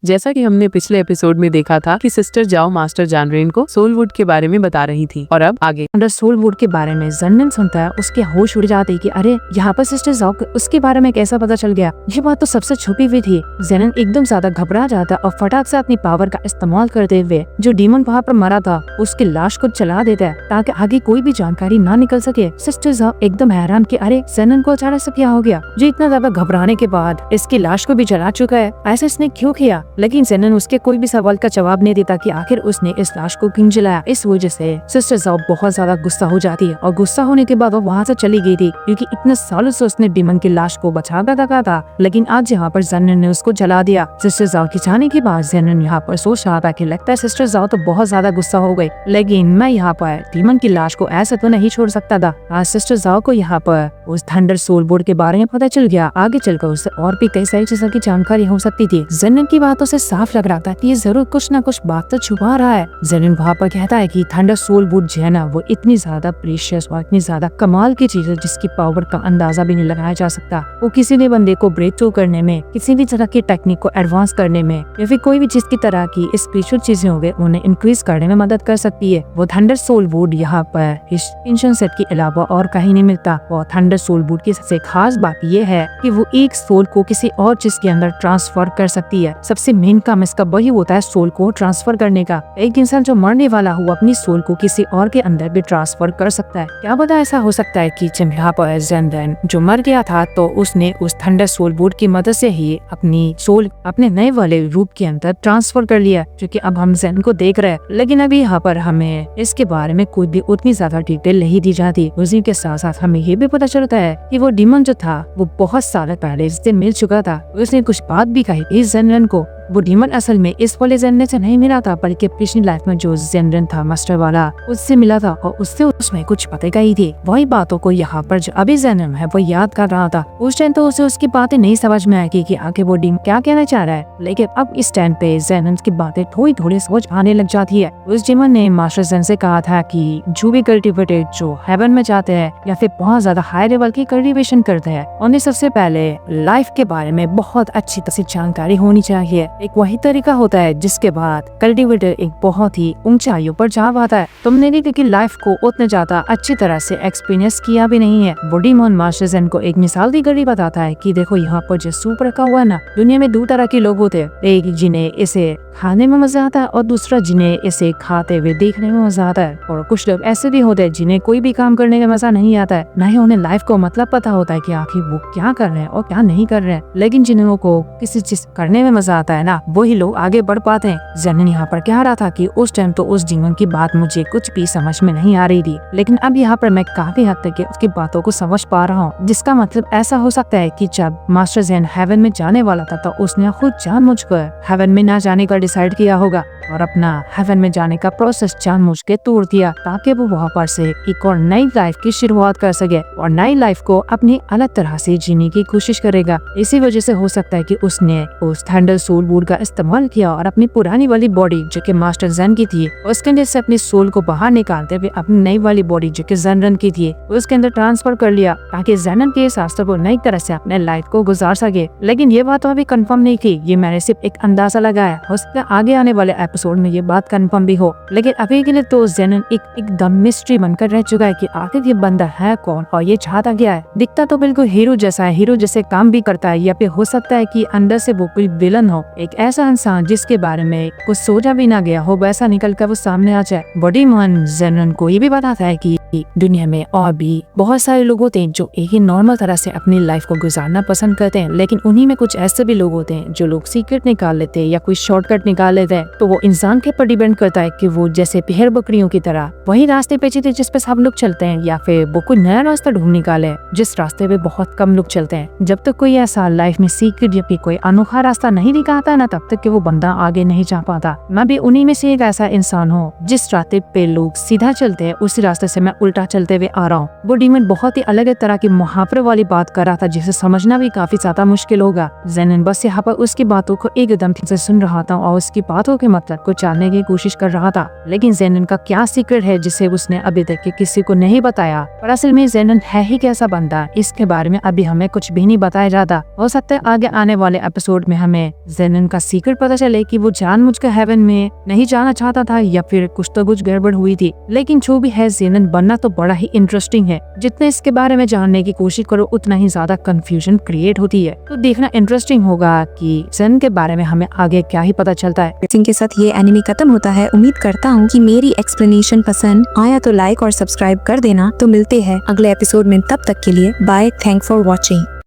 जैसा कि हमने पिछले एपिसोड में देखा था कि सिस्टर जाओ मास्टर जानरेन को सोलवुड के बारे में बता रही थी और अब आगे अंडर सोलवुड के बारे में जन्नन सुनता है, उसके होश उड़ जाते हैं कि अरे यहाँ पर सिस्टर जाओ उसके बारे में कैसा पता चल गया। ये बात तो सबसे छुपी हुई थी। जन्नन एकदम ज्यादा घबरा जाता और फटाक से अपनी पावर का इस्तेमाल करते हुए जो डीमन वहाँ पर मरा था उसकी लाश को जला देता है ताकि आगे कोई भी जानकारी ना निकल सके। सिस्टर जाओ एकदम हैरान कि अरे जन्नन को अचानक से क्या हो गया जो इतना ज्यादा घबराने के बाद इसकी लाश को भी जला चुका है, ऐसा इसने क्यों किया। लेकिन जन्नन उसके कोई भी सवाल का जवाब नहीं देता कि आखिर उसने इस लाश को क्यों जलाया। इस वजह से सिस्टर जाओ बहुत ज्यादा गुस्सा हो जाती है और गुस्सा होने के बाद वो वहाँ से चली गई थी क्योंकि इतने सालों से उसने डीमन की लाश को बचा कर रखा था, लेकिन आज यहाँ पर जन्नन ने उसको जला दिया। सिस्टर जाओ के जाने के बाद जन्नन यहाँ पर सोच रहा था कि लगता है सिस्टर जाओ तो बहुत ज्यादा गुस्सा हो गई, लेकिन मैं यहाँ पर डीमन की लाश को ऐसे तो नहीं छोड़ सकता था। आज सिस्टर जाओ को यहाँ पर उस थंडर सोलवुड के बारे में पता चल गया। आगे चलकर उससे और भी कई सारी चीजों की जानकारी हो सकती थी। जन्नन की बातों से साफ लग रहा था कि ये जरूर कुछ ना कुछ बात तो छुपा रहा है। जन्नन वहाँ पर कहता है कि थंडर सोलवुड जो है ना वो इतनी ज्यादा प्रीशियस और इतनी ज्यादा कमाल की चीज है जिसकी पावर का अंदाजा भी नहीं लगाया जा सकता। वो किसी भी बंदे को ब्रेक थ्रू करने में, किसी भी तरह की टेक्निक को एडवांस करने में या फिर कोई भी चीज की तरह की स्पिरिचुअल चीजें हो गए उन्हें इंक्रीज करने में मदद कर सकती है। वो थंडर सोलवुड यहाँ पर इस इंशन सेट के अलावा और कहीं नहीं मिलता। और थंडर सोलवुड की सबसे खास बात यह है कि वो एक सोल को किसी और चीज के अंदर ट्रांसफर कर सकती है। सबसे मेन काम इसका वही होता है सोल को ट्रांसफर करने का। एक इंसान जो मरने वाला हो अपनी सोल को किसी और के अंदर भी ट्रांसफर कर सकता है। क्या पता ऐसा हो सकता है कि यहाँ पर जन्नन जो मर गया था तो उसने उस थंडर सोलवुड की मदद से ही अपनी सोल अपने नए वाले रूप के अंदर ट्रांसफर कर लिया, जो कि अब हम जैन को देख रहे हैं। लेकिन अभी यहाँ पर हमें इसके बारे में कोई भी उतनी ज्यादा डिटेल नहीं दी जाती। उसी के साथ साथ हमें ये भी पता चलता है कि वो डीमन जो था वो बहुत साल पहले इससे मिल चुका था। उसने कुछ बात भी कही इस जन्नन को। वो डीमन असल में इस वाले जन्नन से नहीं मिला था बल्कि पिछली लाइफ में जो जन्नन था मास्टर वाला उससे मिला था और उससे उसमें कुछ पते गई थी। वही बातों को यहाँ पर जो अभी जन्नन है वो याद कर रहा था। उस टाइम तो उसे उसकी बातें नहीं समझ में आई कि आगे वो डीमन क्या कहना चाह रहा है, लेकिन अब इस टाइम पे जन्नन की बातें थोड़ी थोड़ी समझ आने लग जाती है। उस डीमन ने मास्टर जैन से कहा था कि जो भी कल्टिवेटेड जो हेवन में जाते हैं या फिर बहुत ज्यादा हाई लेवल की कल्टिवेशन करते हैं उन्हें सबसे पहले लाइफ के बारे में बहुत अच्छी तरह से जानकारी होनी चाहिए। एक वही तरीका होता है जिसके बाद कल्टिवेटर एक बहुत ही ऊंचाइयों पर जा पाता है। तुमने भी क्योंकि लाइफ को उतने ज्यादा अच्छी तरह से एक्सपीरियंस किया भी नहीं है। बॉडीमोन मास्टर जैन को एक मिसाल दी गई बताता है कि देखो यहाँ पर जो सूप रखा हुआ है ना, दुनिया में दो तरह के लोग होते हैं। एक जिन्हें इसे खाने में मजा आता है और दूसरा जिन्हें इसे खाते हुए देखने में मजा आता है। और कुछ लोग ऐसे भी होते हैं जिन्हें कोई भी काम करने का मजा नहीं आता है, न ही उन्हें लाइफ को मतलब पता होता है कि आखिर वो क्या कर रहे हैं और क्या नहीं कर रहे हैं। लेकिन जिन्हों को किसी चीज करने में मजा आता है ना वही लोग आगे बढ़ पाते हैं। जन्नन यहाँ पर कह रहा था कि उस टाइम तो उस डीमन की बात मुझे कुछ भी समझ में नहीं आ रही थी, लेकिन अब यहाँ पर मैं काफी हद तक उसकी बातों को समझ पा रहा हूँ। जिसका मतलब ऐसा हो सकता है कि जब मास्टर जैन हेवन में जाने वाला था तो उसने खुद जानबूझकर हेवन में ना जाने का डिसाइड किया होगा और अपना हेवन में जाने का प्रोसेस जानबूझ के तोड़ दिया ताकि वो वहाँ पर से एक और नई लाइफ की शुरुआत कर सके और नई लाइफ को अपनी अलग तरह से जीने की कोशिश करेगा। इसी वजह से हो सकता है कि उसने उस थंडर सोलवुड का इस्तेमाल किया और अपनी पुरानी वाली बॉडी जो कि मास्टर जैन की थी उसके अंदर से अपनी सोल को बाहर निकालते हुए अपनी नई वाली बॉडी जो कि जन्नन की थी उसके अंदर ट्रांसफर कर लिया ताकि जन्नन के हिसाब से वो नई तरह से अपने लाइफ को गुजार सके। लेकिन ये बात तो अभी कंफर्म नहीं थी, ये मैंने सिर्फ एक अंदाजा लगाया। हो सकता है आगे आने वाले एपिसोड में ये बात कंफर्म भी हो, लेकिन अभी के लिए तो जन्नन एकदम मिस्ट्री बनकर रह चुका है कि आखिर ये बंदा है कौन और ये चाहता क्या है। दिखता तो बिल्कुल हीरो जैसा है, हीरो जैसे काम भी करता है, या फिर हो सकता है कि अंदर से वो कोई विलन हो, एक ऐसा इंसान जिसके बारे में कुछ सोचा भी ना गया हो वैसा निकल कर वो सामने आ जाए। बॉडीमोन जन्नन को ये भी बताता है कि दुनिया में और भी बहुत सारे लोग होते हैं जो एक ही नॉर्मल तरह से अपनी लाइफ को गुजारना पसंद करते हैं, लेकिन उन्हीं में कुछ ऐसे भी लोग होते हैं जो लोग सीक्रेट निकाल लेते हैं या कोई शॉर्टकट निकाल लेते हैं। तो वो इंसान के पर डिपेंड करता है कि वो जैसे भेड़ बकरियों की तरह वही रास्ते पे चलते जिस पे सब लोग चलते हैं, या फिर वो कोई नया रास्ता ढूंढ निकाले जिस रास्ते पे बहुत कम लोग चलते हैं। जब तक कोई ऐसा लाइफ में सीक्रेट या फिर कोई अनोखा रास्ता नहीं दिखाता ना तब तक कि वो बंदा आगे नहीं जा पाता। मैं भी उन्हीं में से एक ऐसा इंसान हूँ जिस रास्ते पे लोग सीधा चलते हैं उसी रास्ते से मैं उल्टा चलते हुए आ रहा हूँ। वो डीमन बहुत ही अलग तरह की मुहावरे वाली बात कर रहा था जिसे समझना भी काफी ज्यादा मुश्किल होगा। जैनन बस यहाँ पर उसकी बातों को एकदम से सुन रहा था और उसकी बातों के मतलब सब कुछ जानने की कोशिश कर रहा था, लेकिन जेनन का क्या सीक्रेट है जिसे उसने अभी तक के किसी को नहीं बताया, और असल में जेनन है ही कैसा बंदा, इसके बारे में अभी हमें कुछ भी नहीं बताया जाता। हो सकता है आगे आने वाले एपिसोड में हमें जेनन का सीक्रेट पता चले कि वो जानबूझकर हेवन में नहीं जाना चाहता था या फिर कुछ तो कुछ गड़बड़ हुई थी। लेकिन जो भी है, जेनन बनना तो बड़ा ही इंटरेस्टिंग है। जितने इसके बारे में जानने की कोशिश करो उतना ही ज्यादा कंफ्यूजन क्रिएट होती है। तो देखना इंटरेस्टिंग होगा कि जेनन के बारे में हमें आगे क्या ही पता चलता है। इसी के साथ ये एनिमे खत्म होता है। उम्मीद करता हूँ कि मेरी एक्सप्लेनेशन पसंद आया तो लाइक और सब्सक्राइब कर देना। तो मिलते हैं अगले एपिसोड में, तब तक के लिए बाय। Thank for watching.